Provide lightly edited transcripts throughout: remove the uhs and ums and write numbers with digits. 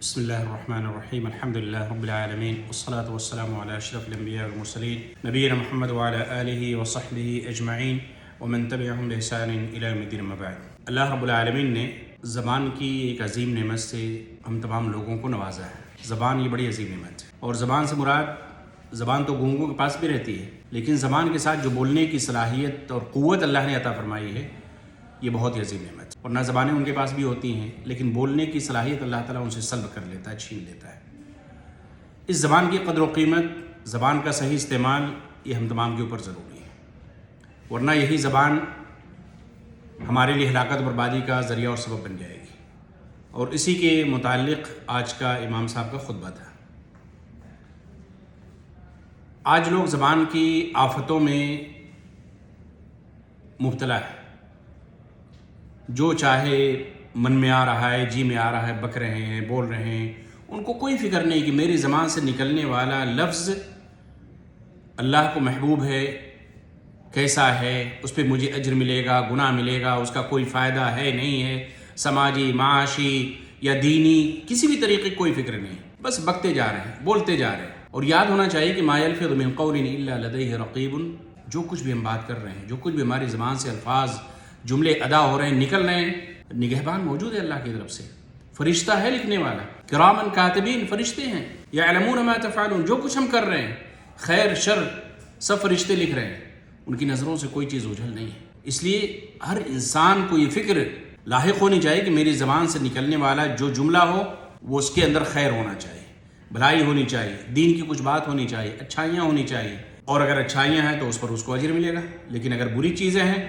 بسم الله الرحمن الرحيم الحمد لله رب العالمين والصلاة والسلام على أشرف الأنبياء والمرسلين نبينا محمد وعلى آله وصحبه أجمعين ومن تبعهم بإحسان إلى يوم الدين أما بعد۔ اللہ رب العالمین نے زبان کی ایک عظیم نعمت سے ہم تمام لوگوں کو نوازا ہے۔ زبان یہ بڑی عظیم نعمت ہے، اور زبان سے مراد زبان تو گونگوں کے پاس بھی رہتی ہے، لیکن زبان کے ساتھ جو بولنے کی صلاحیت اور قوت اللہ نے عطا فرمائی ہے یہ بہت ہی عظیم نعمت ہے۔ ورنہ زبانیں ان کے پاس بھی ہوتی ہیں، لیکن بولنے کی صلاحیت اللہ تعالیٰ ان سے سلب کر لیتا ہے، چھین لیتا ہے۔ اس زبان کی قدر و قیمت، زبان کا صحیح استعمال یہ ہم تمام کے اوپر ضروری ہے، ورنہ یہی زبان ہمارے لیے ہلاکت و بربادی کا ذریعہ اور سبب بن جائے گی۔ اور اسی کے متعلق آج کا امام صاحب کا خطبہ تھا۔ آج لوگ زبان کی آفتوں میں مبتلا ہے، جو چاہے من میں آ رہا ہے، جی میں آ رہا ہے، بک رہے ہیں، بول رہے ہیں، ان کو کوئی فکر نہیں کہ میری زبان سے نکلنے والا لفظ اللہ کو محبوب ہے، کیسا ہے، اس پہ مجھے اجر ملے گا، گناہ ملے گا، اس کا کوئی فائدہ ہے نہیں ہے، سماجی، معاشی یا دینی کسی بھی طریقے کی کوئی فکر نہیں، بس بکتے جا رہے ہیں، بولتے جا رہے ہیں۔ اور یاد ہونا چاہیے کہ ما یلفظ من قول الا لدیہ رقیب، جو کچھ بھی ہم بات کر رہے ہیں، جو کچھ بھی ہماری زبان سے الفاظ جملے ادا ہو رہے ہیں، نکل رہے ہیں، نگہبان موجود ہے اللہ کی طرف سے، فرشتہ ہے لکھنے والا، کرامن کاتبین، فرشتے ہیں، یعلمون ما تفعلون، جو کچھ ہم کر رہے ہیں خیر شر سب فرشتے لکھ رہے ہیں، ان کی نظروں سے کوئی چیز اوجھل نہیں ہے۔ اس لیے ہر انسان کو یہ فکر لاحق ہونی چاہیے کہ میری زبان سے نکلنے والا جو جملہ ہو وہ اس کے اندر خیر ہونا چاہیے، بھلائی ہونی چاہیے، دین کی کچھ بات ہونی چاہیے، اچھائیاں ہونی چاہیے، اور اگر اچھائیاں ہیں تو اس پر اس کو اجر ملے گا، لیکن اگر بری چیزیں ہیں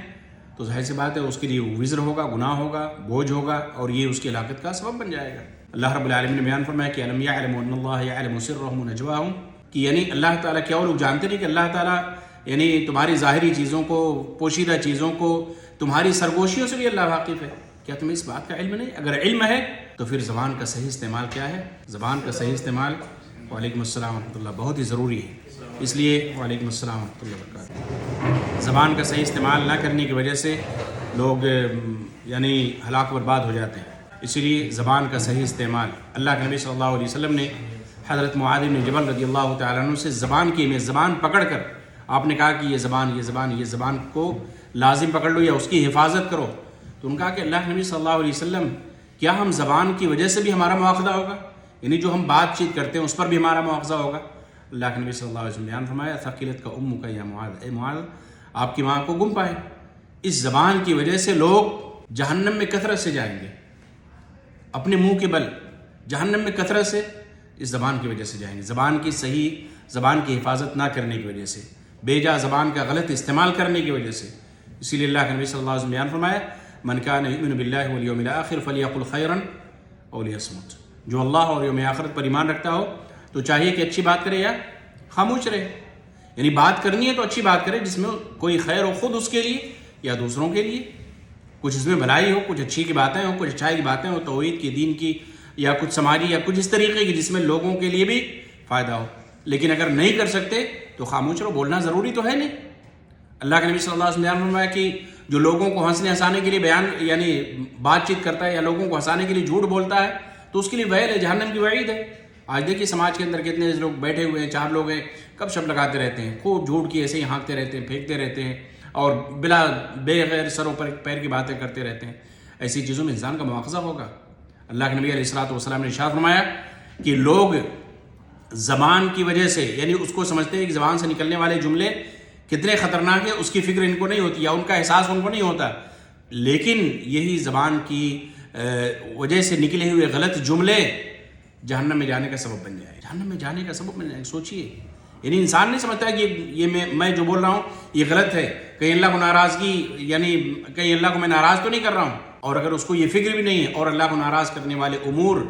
تو ظاہر سی بات ہے اس کے لیے وزر ہوگا، گناہ ہوگا، بوجھ ہوگا، اور یہ اس کی ہلاکت کا سبب بن جائے گا۔ اللہ رب العالمین نے بیان فرمایا کہ الم یعلم ان اللہ یعلم سرهم ونجواهم، کہ یعنی اللہ تعالیٰ، کیا وہ لوگ جانتے نہیں کہ اللہ تعالیٰ یعنی تمہاری ظاہری چیزوں کو، پوشیدہ چیزوں کو، تمہاری سرگوشیوں سے بھی اللہ واقف ہے؟ کیا تمہیں اس بات کا علم نہیں؟ اگر علم ہے تو پھر زبان کا صحیح استعمال کیا ہے؟ زبان کا صحیح استعمال، وعلیکم السلام ورحمۃ اللہ، بہت ہی ضروری ہے۔ اس لیے وعلیکم السلام ورحمۃ اللہ وبرکاتہ، زبان کا صحیح استعمال نہ کرنے کی وجہ سے لوگ یعنی ہلاک برباد ہو جاتے ہیں۔ اسی لیے زبان کا صحیح استعمال، اللہ کے نبی صلی اللہ علیہ وسلم نے حضرت معاذ بن جبل رضی اللہ تعالیٰ عنہ سے زبان کی اہمیت، زبان پکڑ کر آپ نے کہا کہ یہ زبان کو لازم پکڑ لو یا اس کی حفاظت کرو، تو ان کہا کہ اللہ کے نبی صلی اللہ علیہ وسلم کیا ہم زبان کی وجہ سے بھی ہمارا مواخذہ ہوگا؟ یعنی جو ہم بات چیت کرتے ہیں اس پر بھی ہمارا مواخذہ ہوگا؟ اللہ کے نبی صلی اللہ علیہ وسلم نے بیان فرمایا ثقلت کا امک یا معاذ، اے معاذ آپ کی ماں کو گم پائے۔ اس زبان کی وجہ سے لوگ جہنم میں کثرت سے جائیں گے، اپنے منہ کے بل جہنم میں کثرت سے اس زبان کی وجہ سے جائیں گے، زبان کی حفاظت نہ کرنے کی وجہ سے، بے جا زبان کا غلط استعمال کرنے کی وجہ سے۔ اسی لیے اللہ کے نبی صلی اللہ علیہ وسلم نے بیان فرمایا من کان یؤمن باللہ والیوم الآخر فلیقل خیرا او لیصمت، جو اللہ اور یوم آخرت پر ایمان رکھتا ہو تو چاہیے کہ اچھی بات کرے یا خاموش رہے، یعنی بات کرنی ہے تو اچھی بات کرے جس میں کوئی خیر ہو، خود اس کے لیے یا دوسروں کے لیے، کچھ اس میں بھلائی ہو، کچھ اچھی کی باتیں ہوں، کچھ اچھائی کی باتیں ہوں، توحید کی، دین کی، یا کچھ سماجی یا کچھ اس طریقے کی جس میں لوگوں کے لیے بھی فائدہ ہو۔ لیکن اگر نہیں کر سکتے تو خاموش رہو، بولنا ضروری تو ہے نہیں۔ اللہ کے نبی صلی اللہ علیہ وسلم نے فرمایا کہ جو لوگوں کو ہنسنے ہنسانے کے لیے یعنی بات چیت کرتا ہے یا لوگوں کو ہنسانے کے لیے جھوٹ بولتا ہے تو اس کے لیے ویل ہے، جہنم کی وعید ہے۔ آج دیکھیے سماج کے اندر کتنے لوگ بیٹھے ہوئے ہیں، چار لوگ ہیں، کب شب لگاتے رہتے ہیں، خوب جھوٹ کی ایسے ہی ہانکتے رہتے ہیں، پھینکتے رہتے ہیں، اور بلا بے غیر سر و پیر کی باتیں کرتے رہتے ہیں۔ ایسی چیزوں میں انسان کا مواخذہ ہوگا۔ اللہ کے نبی علیہ الصلوۃ والسلام نے ارشاد فرمایا کہ لوگ زبان کی وجہ سے، یعنی اس کو سمجھتے ہیں کہ زبان سے نکلنے والے جملے کتنے خطرناک ہیں، اس کی فکر ان کو نہیں ہوتی یا ان کا احساس ان کو نہیں ہوتا، لیکن یہی زبان کی وجہ سے نکلے ہوئے غلط جملے جہنم میں جانے کا سبب بن جائے، جہنم میں جانے کا سبب بن جائے۔ سوچئے، یعنی انسان نہیں سمجھتا کہ یہ میں جو بول رہا ہوں یہ غلط ہے، کہیں اللہ کو ناراضگی، یعنی کہیں اللہ کو میں ناراض تو نہیں کر رہا ہوں، اور اگر اس کو یہ فکر بھی نہیں ہے اور اللہ کو ناراض کرنے والے امور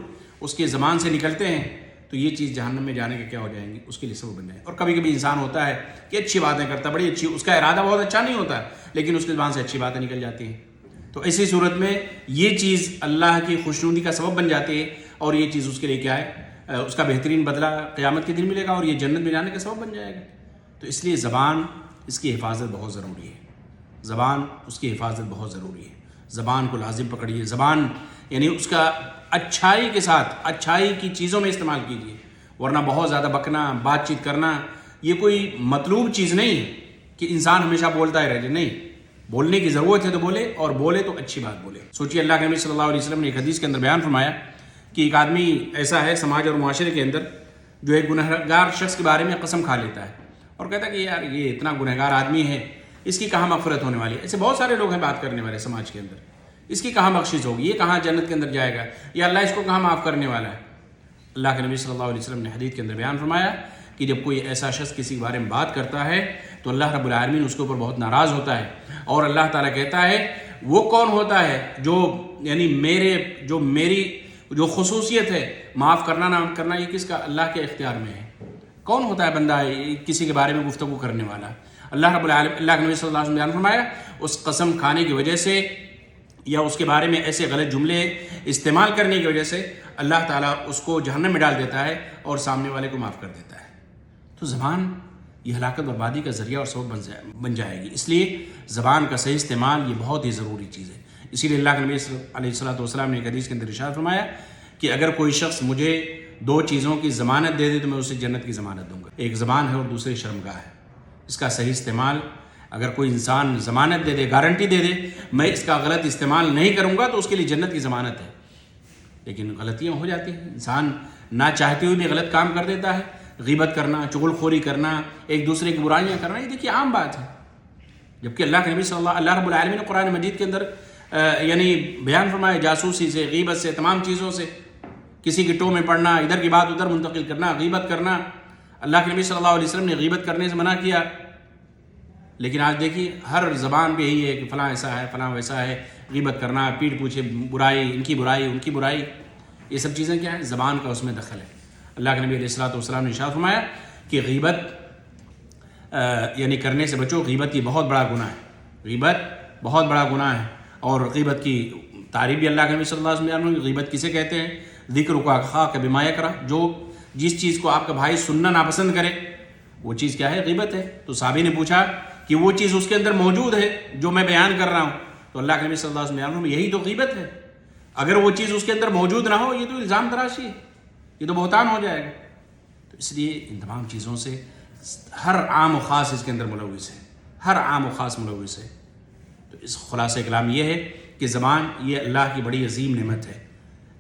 اس کے زبان سے نکلتے ہیں تو یہ چیز جہنم میں جانے کے کیا ہو جائیں گی، اس کے لیے سبب بن جائے۔ اور کبھی کبھی انسان ہوتا ہے کہ اچھی باتیں کرتا، بڑی اچھی، اس کا ارادہ بہت اچھا نہیں ہوتا لیکن اس کی زبان سے اچھی باتیں نکل جاتی ہیں، تو ایسی صورت میں یہ چیز اللہ کی خوشنودی کا سبب بن جاتی ہے، اور یہ چیز اس کے لیے کیا ہے، اس کا بہترین بدلہ قیامت کے دن ملے گا اور یہ جنت میں جانے کا سبب بن جائے گا۔ تو اس لیے زبان، اس کی حفاظت بہت ضروری ہے، زبان اس کی حفاظت بہت ضروری ہے۔ زبان کو لازم پکڑیے، زبان یعنی اس کا اچھائی کے ساتھ اچھائی کی چیزوں میں استعمال کیجیے، ورنہ بہت زیادہ بکنا، بات چیت کرنا یہ کوئی مطلوب چیز نہیں ہے کہ انسان ہمیشہ بولتا ہی رہے. نہیں، بولنے کی ضرورت ہے تو بولے، اور بولے تو اچھی بات بولے. سوچیے اللہ کے نبی صلی اللہ علیہ وسلم نے ایک حدیث کے اندر بیان فرمایا کہ ایک آدمی ایسا ہے سماج اور معاشرے کے اندر جو ایک گنہگار شخص کے بارے میں قسم کھا لیتا ہے اور کہتا ہے کہ یار یہ اتنا گنہگار آدمی ہے، اس کی کہاں مغفرت ہونے والی ہے. ایسے بہت سارے لوگ ہیں بات کرنے والے سماج کے اندر، اس کی کہاں بخشش ہوگی، یہ کہاں جنت کے اندر جائے گا، یا اللہ اس کو کہاں معاف کرنے والا ہے. اللہ کے نبی صلی اللہ علیہ وسلم نے حدیث کے اندر بیان فرمایا کہ جب کوئی ایسا شخص کسی کے بارے میں بات کرتا ہے تو اللہ رب العالمین اس کے اوپر بہت ناراض ہوتا ہے، اور اللہ تعالیٰ کہتا ہے وہ کون ہوتا ہے جو یعنی میری جو خصوصیت ہے معاف کرنا نہ کرنا، یہ کس کا؟ اللہ کے اختیار میں ہے. کون ہوتا ہے بندہ کسی کے بارے میں گفتگو کرنے والا؟ اللہ رب العالمین، اللہ کے نبی صلی اللہ علیہ وسلم نے بیان فرمایا اس قسم کھانے کی وجہ سے یا اس کے بارے میں ایسے غلط جملے استعمال کرنے کی وجہ سے اللہ تعالیٰ اس کو جہنم میں ڈال دیتا ہے اور سامنے والے کو معاف کر دیتا ہے. تو زبان یہ ہلاکت بربادی کا ذریعہ اور سبب بن جائے گی. اس لیے زبان کا صحیح استعمال یہ بہت ہی ضروری چیز ہے. اسی لیے اللہ کے نبی علیہ الصلوۃ نے ایک حدیث کے اندر ارشاد فرمایا کہ اگر کوئی شخص مجھے 2 چیزوں کی ضمانت دے دے تو میں اسے جنت کی ضمانت دوں گا. ایک زبان ہے اور دوسری شرمگاہ ہے. اس کا صحیح استعمال اگر کوئی انسان ضمانت دے دے، گارنٹی دے دے میں اس کا غلط استعمال نہیں کروں گا، تو اس کے لیے جنت کی ضمانت ہے. لیکن غلطیاں ہو جاتی ہیں، انسان نہ چاہتے ہوئے بھی غلط کام کر دیتا ہے. غیبت کرنا، چغل خوری کرنا، ایک دوسرے کی برائیاں کرنا، یہ دیکھیے عام بات ہے. جبکہ اللہ کے نبی اللہ رب العالمین نے قرآن مجید کے اندر یعنی بیان فرمایا جاسوسی سے، غیبت سے، تمام چیزوں سے، کسی کی ٹو میں پڑنا، ادھر کی بات ادھر منتقل کرنا، غیبت کرنا. اللہ کے نبی صلی اللہ علیہ وسلم نے غیبت کرنے سے منع کیا. لیکن آج دیکھیے ہر زبان پہ یہی ہے کہ فلاں ایسا ہے، فلاں ویسا ہے. غیبت کرنا، پیٹھ پوچھے برائی، ان کی برائی، ان کی برائی، یہ سب چیزیں کیا ہیں؟ زبان کا اس میں دخل ہے. اللہ کے نبی علیہ الصلوۃ نے ارشاد فرمایا کہ غیبت یعنی کرنے سے بچو. غیبت یہ بہت بڑا گناہ ہے. غیبت بہت بڑا گناہ ہے. اور غیبت کی تعریف بھی اللہ کے نبی صلی اللہ علیہ وسلم نے غیبت کسے کہتے ہیں؟ ذکر کا اخاک بما یکرہ، جو جس چیز کو آپ کا بھائی سننا ناپسند کرے وہ چیز کیا ہے؟ غیبت ہے. تو صحابی نے پوچھا کہ وہ چیز اس کے اندر موجود ہے جو میں بیان کر رہا ہوں، تو اللہ کے نبی صلی اللہ علیہ وسلم نے یہی تو غیبت ہے. اگر وہ چیز اس کے اندر موجود نہ ہو یہ تو الزام تراشی ہے، یہ تو بہتان ہو جائے گا. تو اس لیے ان تمام چیزوں سے ہر عام و خاص اس کے اندر ملوث ہے، ہر عام و خاص ملوث ہے. تو اس خلاصہ کلام یہ ہے کہ زبان یہ اللہ کی بڑی عظیم نعمت ہے.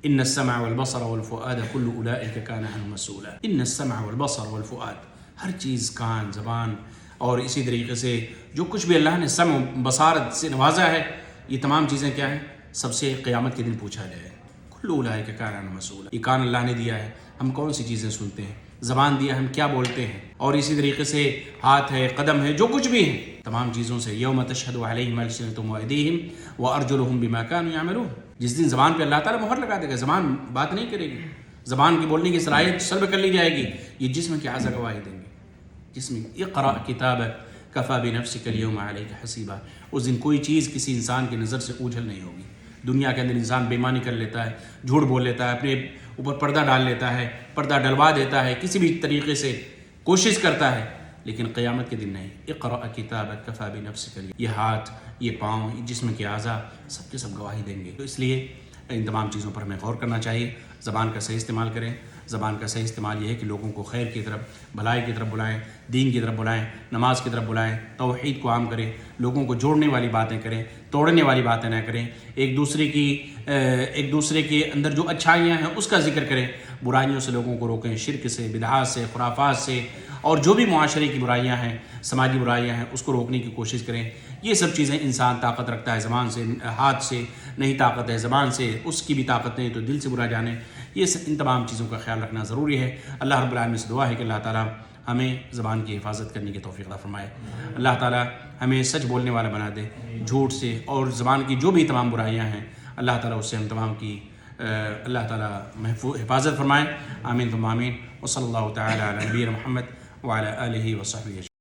ان السمع والبصر والفؤاد كل اولئک کان عنہ مسؤولا. ان السمع والبصر والفؤاد، ہر چیز، کان، زبان، اور اسی طریقے سے جو کچھ بھی اللہ نے سمع و بصارت سے نوازا ہے، یہ تمام چیزیں کیا ہیں؟ سب سے قیامت کے دن پوچھا جائے. کل اولئک کان عنہ مسؤولا. یہ کان اللہ نے دیا ہے، ہم کون سی چیزیں سنتے ہیں؟ زبان دیا ہم کیا بولتے ہیں؟ اور اسی طریقے سے ہاتھ ہے، قدم ہے، جو کچھ بھی ہے، تمام چیزوں سے یوم تشہد علیہم السنتہم وایدیہم وارجلہم بما کانوا یعملون. جس دن زبان پہ اللہ تعالیٰ مہر لگا دے گا، زبان بات نہیں کرے گی، زبان کی بولنے کی صلاحیت سلب کر لی جائے گی، یہ جسم کی اعضاء گواہی دیں گے. جسم اقرأ کتابک کفی بنفسک اليوم علیک حسیبا. اس دن کوئی چیز کسی انسان کی نظر سے اوجھل نہیں ہوگی. دنیا کے اندر انسان بے ایمانی کر لیتا ہے، جھوٹ بول لیتا ہے، اپنے اوپر پردہ ڈال لیتا ہے، پردہ ڈلوا دیتا ہے، کسی بھی طریقے سے کوشش کرتا ہے، لیکن قیامت کے دن نہیں. اقرأ کتابک کفی بنفسک اليوم. یہ ہاتھ، یہ پاؤں، یہ جسم کے اعضاء سب کے سب گواہی دیں گے. تو اس لیے ان تمام چیزوں پر ہمیں غور کرنا چاہیے. زبان کا صحیح استعمال کریں. زبان کا صحیح استعمال یہ ہے کہ لوگوں کو خیر کی طرف، بھلائی کی طرف بلائیں، دین کی طرف بلائیں، نماز کی طرف بلائیں، توحید کو عام کریں، لوگوں کو جوڑنے والی باتیں کریں، توڑنے والی باتیں نہ کریں. ایک دوسرے کے اندر جو اچھائیاں ہیں اس کا ذکر کریں. برائیوں سے لوگوں کو روکیں، شرک سے، بدعات سے، خرافات سے، اور جو بھی معاشرے کی برائیاں ہیں، سماجی برائیاں ہیں، اس کو روکنے کی کوشش کریں. یہ سب چیزیں انسان طاقت رکھتا ہے زبان سے، ہاتھ سے نہیں طاقت ہے، زبان سے اس کی بھی طاقت نہیں تو دل سے برا جانے. یہ ان تمام چیزوں کا خیال رکھنا ضروری ہے. اللہ رب العالمین سے دعا ہے کہ اللہ تعالیٰ ہمیں زبان کی حفاظت کرنے کی توفیق عطا فرمائے. اللہ تعالیٰ ہمیں سچ بولنے والا بنا دے، جھوٹ سے اور زبان کی جو بھی تمام برائیاں ہیں اللہ تعالیٰ اس سے ہم تمام کی اللہ تعالیٰ حفاظت فرمائے. آمین ثم آمین. وصلی اللہ تعالیٰ علی نبینا محمد وعلی آلہ وصحبہ.